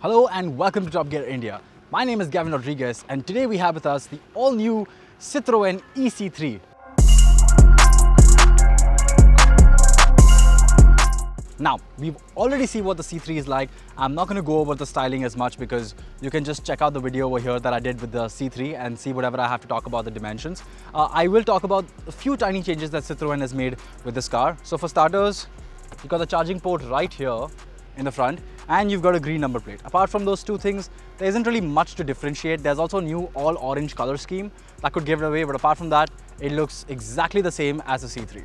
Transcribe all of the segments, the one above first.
Hello and welcome to Top Gear India. My name is Gavin Rodriguez and today we have with us the all-new Citroen e-C3. Now, we've already seen what the C3 is like. I'm not going to go over the styling as much because you can just check out the video over here that I did with the C3 and see whatever I have to talk about the dimensions. I will talk about a few tiny changes that Citroen has made with this car. So for starters, you've got the charging port right here in the front and you've got a green number plate. Apart from those two things, there isn't really much to differentiate. There's also a new all orange color scheme that could give it away, but apart from that, it looks exactly the same as the C3.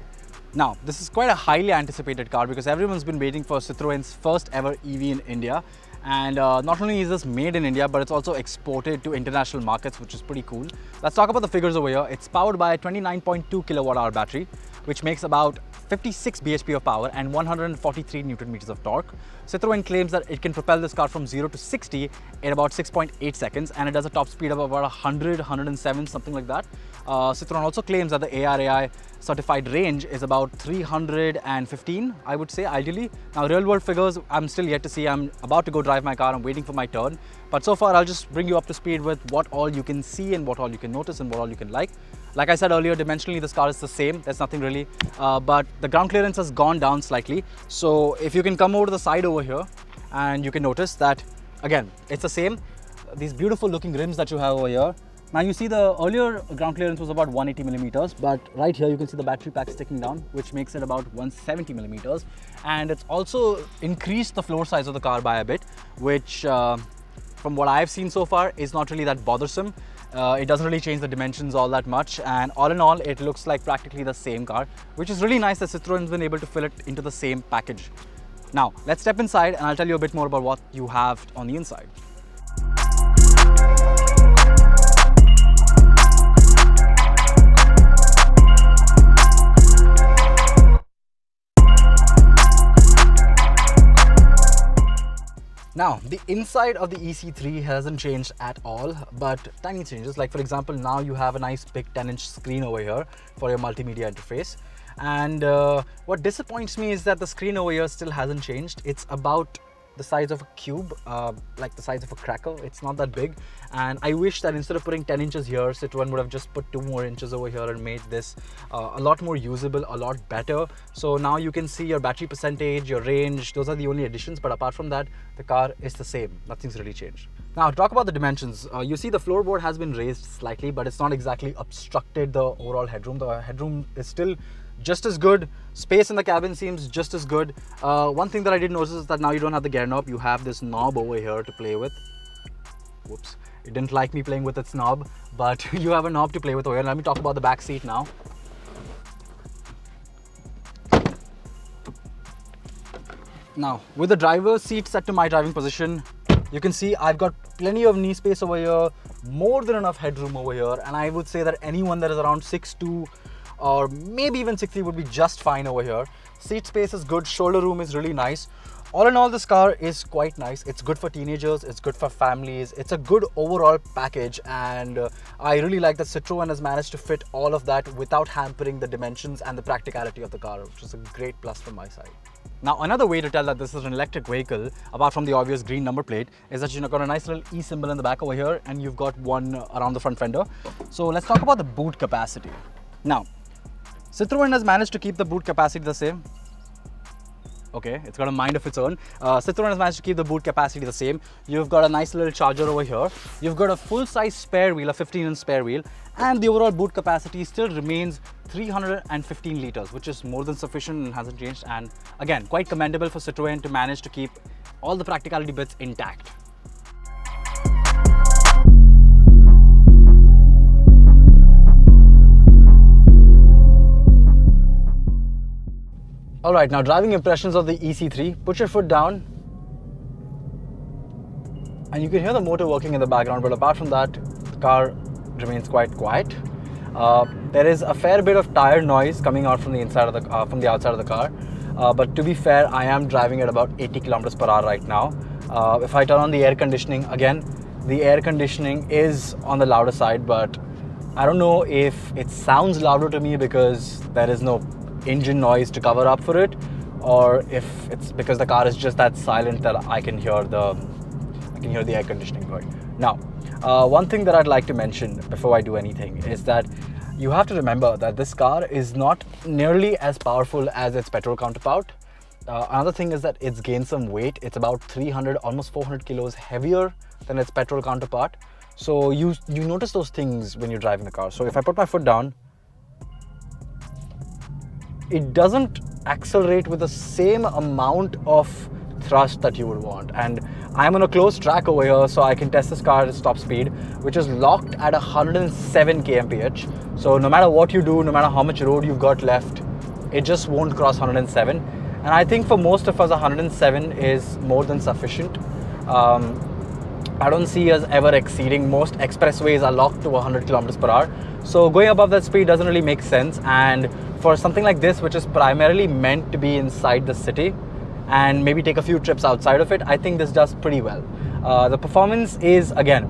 Now, this is quite a highly anticipated car because everyone's been waiting for Citroen's first ever EV in India. And not only is this made in India, but it's also exported to international markets, which is pretty cool. Let's talk about the figures over here. It's powered by a 29.2 kilowatt hour battery, which makes about 56 bhp of power and 143 Newton meters of torque. Citroen claims that it can propel this car from 0 to 60 in about 6.8 seconds, and it has a top speed of about 107, something like that. Citroen also claims that the ARAI certified range is about 315, I would say, ideally. Now, real world figures, I'm still yet to see. I'm about to go drive my car. I'm waiting for my turn. But so far, I'll just bring you up to speed with what all you can see and what all you can notice and what all you can like. Like I said earlier, dimensionally, this car is the same. There's nothing really, but the ground clearance has gone down slightly. So if you can come over to the side over here and you can notice that, again, it's the same. These beautiful looking rims that you have over here. Now you see the earlier ground clearance was about 180 millimeters, but right here you can see the battery pack sticking down, which makes it about 170 millimeters. And it's also increased the floor size of the car by a bit, which from what I've seen so far is not really that bothersome. It doesn't really change the dimensions all that much, and all in all it looks like practically the same car, which is really nice that Citroen's been able to fill it into the same package. Now let's step inside and I'll tell you a bit more about what you have on the inside. Now, the inside of the e-C3 hasn't changed at all, but tiny changes. Like for example, now you have a nice big 10-inch screen over here for your multimedia interface. And what disappoints me is that the screen over here still hasn't changed. It's about the size of a cube, like the size of a cracker. It's not that big, and I wish that instead of putting 10 inches here, Citroen would have just put 2 more inches over here and made this a lot more usable, a lot better. So now you can see your battery percentage, your range. Those are the only additions, but apart from that, the car is the same. Nothing's really changed. Now, to talk about the dimensions, you see the floorboard has been raised slightly, but it's not exactly obstructed the overall headroom. The headroom is still just as good. Space in the cabin seems just as good. One thing that I did notice is that now you don't have the gear knob. You have this knob over here to play with. Whoops, it didn't like me playing with its knob, but you have a knob to play with over here. Let me talk about the back seat now. Now, with the driver's seat set to my driving position, you can see I've got plenty of knee space over here, more than enough headroom over here, and I would say that anyone that is around 6'2" or maybe even 6'3" would be just fine over here. Seat space is good, shoulder room is really nice. All in all, this car is quite nice. It's good for teenagers, it's good for families, it's a good overall package, and I really like that Citroen has managed to fit all of that without hampering the dimensions and the practicality of the car, which is a great plus from my side. Now, another way to tell that this is an electric vehicle, apart from the obvious green number plate, is that you've got a nice little E symbol in the back over here, and you've got one around the front fender. So let's talk about the boot capacity. Now, Citroen has managed to keep the boot capacity the same. Okay, it's got a mind of its own. Citroen has managed to keep the boot capacity the same. You've got a nice little charger over here. You've got a full-size spare wheel, a 15-inch spare wheel, and the overall boot capacity still remains 315 liters, which is more than sufficient and hasn't changed. And again, quite commendable for Citroen to manage to keep all the practicality bits intact. Alright, now driving impressions of the e-C3. Put your foot down and you can hear the motor working in the background, but apart from that, the car remains quite quiet. There is a fair bit of tire noise coming out from the inside of the from the outside of the car, but to be fair, I am driving at about 80 kilometers per hour right now. If I turn on the air conditioning, again, the air conditioning is on the louder side, but I don't know if it sounds louder to me because there is no engine noise to cover up for it, or if it's because the car is just that silent that I can hear the You can hear the air conditioning going. Now, one thing that I'd like to mention before I do anything is that you have to remember that this car is not nearly as powerful as its petrol counterpart. Another thing is that it's gained some weight. It's about 300, almost 400 kilos heavier than its petrol counterpart. So you notice those things when you're driving the car. So if I put my foot down, it doesn't accelerate with the same amount of thrust that you would want. And I'm on a closed track over here, so I can test this car at top speed, which is locked at 107 kmph. So no matter what you do, no matter how much road you've got left, it just won't cross 107. And I think for most of us, 107 is more than sufficient. I don't see us ever exceeding. Most expressways are locked to 100 kilometers per hour. So going above that speed doesn't really make sense. And for something like this, which is primarily meant to be inside the city and maybe take a few trips outside of it, I think this does pretty well. The performance is, again,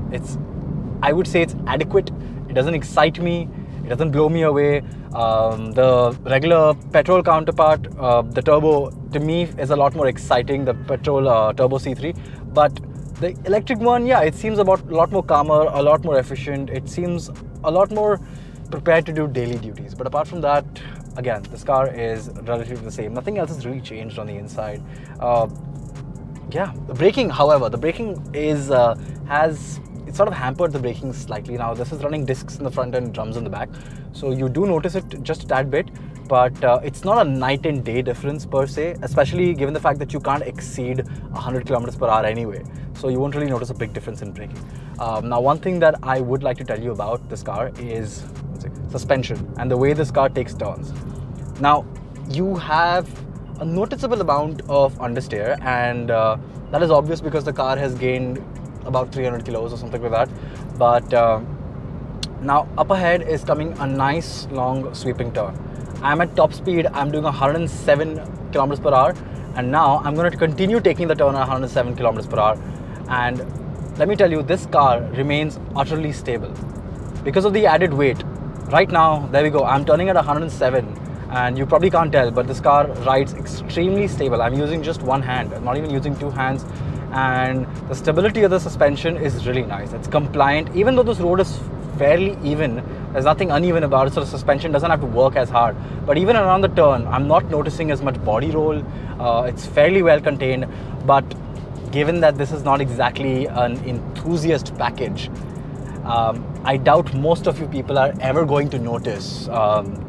I would say it's adequate. It doesn't excite me. It doesn't blow me away. The regular petrol counterpart, the turbo, to me is a lot more exciting, the petrol turbo C3. But the electric one, yeah, it seems a lot more calmer, a lot more efficient. It seems a lot more prepared to do daily duties. But apart from that, again, this car is relatively the same. Nothing else has really changed on the inside. Yeah, the braking, however, the braking is it's sort of hampered the braking slightly. Now this is running discs in the front and drums in the back, so you do notice it just a tad bit, but it's not a night and day difference per se, especially given the fact that you can't exceed 100 kilometers per hour anyway, so you won't really notice a big difference in braking. Now one thing that I would like to tell you about this car is suspension and the way this car takes turns. Now you have a noticeable amount of understeer, and that is obvious because the car has gained about 300 kilos or something like that. But now up ahead is coming a nice long sweeping turn. I'm at top speed. I'm doing 107 kilometers per hour, and now I'm going to continue taking the turn at 107 kilometers per hour. And let me tell you, this car remains utterly stable because of the added weight. Right now, there we go, I'm turning at 107, and you probably can't tell, but this car rides extremely stable. I'm using just one hand, I'm not even using two hands, and the stability of the suspension is really nice. It's compliant. Even though this road is fairly even, there's nothing uneven about it, so the suspension doesn't have to work as hard. But even around the turn, I'm not noticing as much body roll. It's fairly well contained, but given that this is not exactly an enthusiast package, I doubt most of you people are ever going to notice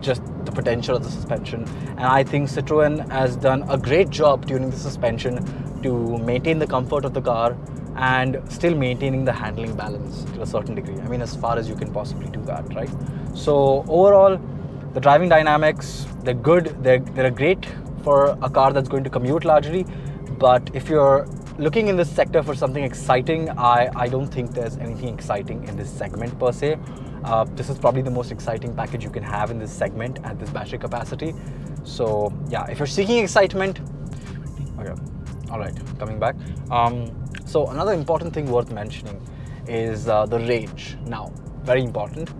just the potential of the suspension. And I think Citroen has done a great job tuning the suspension to maintain the comfort of the car and still maintaining the handling balance to a certain degree. I mean, as far as you can possibly do that, right? So overall, the driving dynamics, they're good. They're great for a car that's going to commute largely. But if you're looking in this sector for something exciting, I don't think there's anything exciting in this segment per se. This is probably the most exciting package you can have in this segment at this battery capacity. So yeah, if you're seeking excitement, okay, all right, coming back. So another important thing worth mentioning is the range. Now, very important.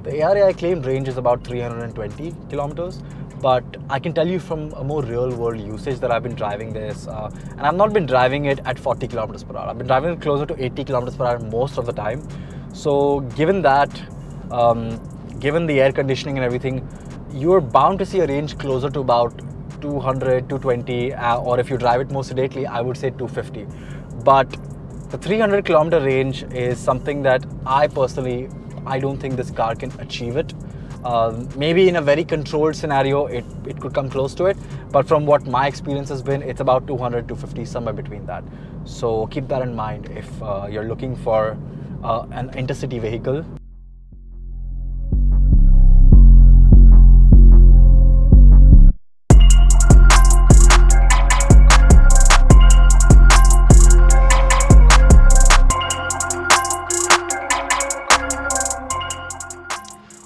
The ARAI claimed range is about 320 kilometers. But I can tell you from a more real world usage that I've been driving this, and I've not been driving it at 40 kilometers per hour. I've been driving it closer to 80 kilometers per hour most of the time. So given that, given the air conditioning and everything, you're bound to see a range closer to about 200, 220, or if you drive it more sedately, I would say 250. But the 300 kilometer range is something that I don't think this car can achieve it. Maybe in a very controlled scenario, it could come close to it. But from what my experience has been, it's about 200, 250, somewhere between that. So keep that in mind if you're looking for an intercity vehicle.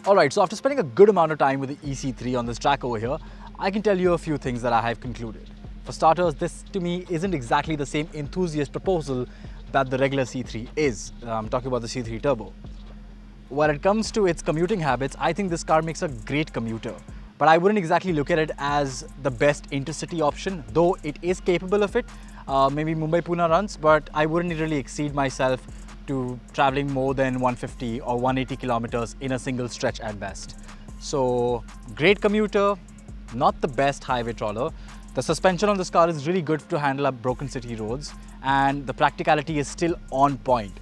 Alright, so after spending a good amount of time with the e-C3 on this track over here, I can tell you a few things that I have concluded. For starters, this to me isn't exactly the same enthusiast proposal that the regular C3 is. I'm talking about the C3 Turbo. When it comes to its commuting habits, I think this car makes a great commuter. But I wouldn't exactly look at it as the best intercity option, though it is capable of it. maybe Mumbai-Pune runs, but I wouldn't really exceed myself to traveling more than 150 or 180 kilometers in a single stretch at best. So great commuter, not the best highway trawler. The suspension on this car is really good to handle up broken city roads, and the practicality is still on point.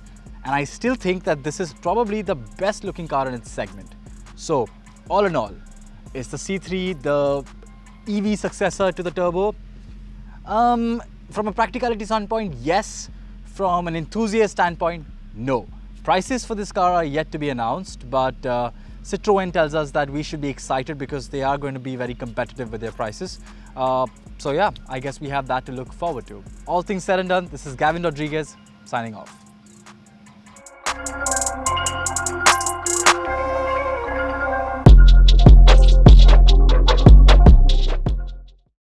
And I still think that this is probably the best looking car in its segment. So all in all, is the C3 the EV successor to the Turbo? From a practicality standpoint, yes. From an enthusiast standpoint, no. Prices for this car are yet to be announced, but Citroen tells us that we should be excited because they are going to be very competitive with their prices. So yeah, I guess we have that to look forward to. All things said and done, this is Gavin Rodriguez signing off.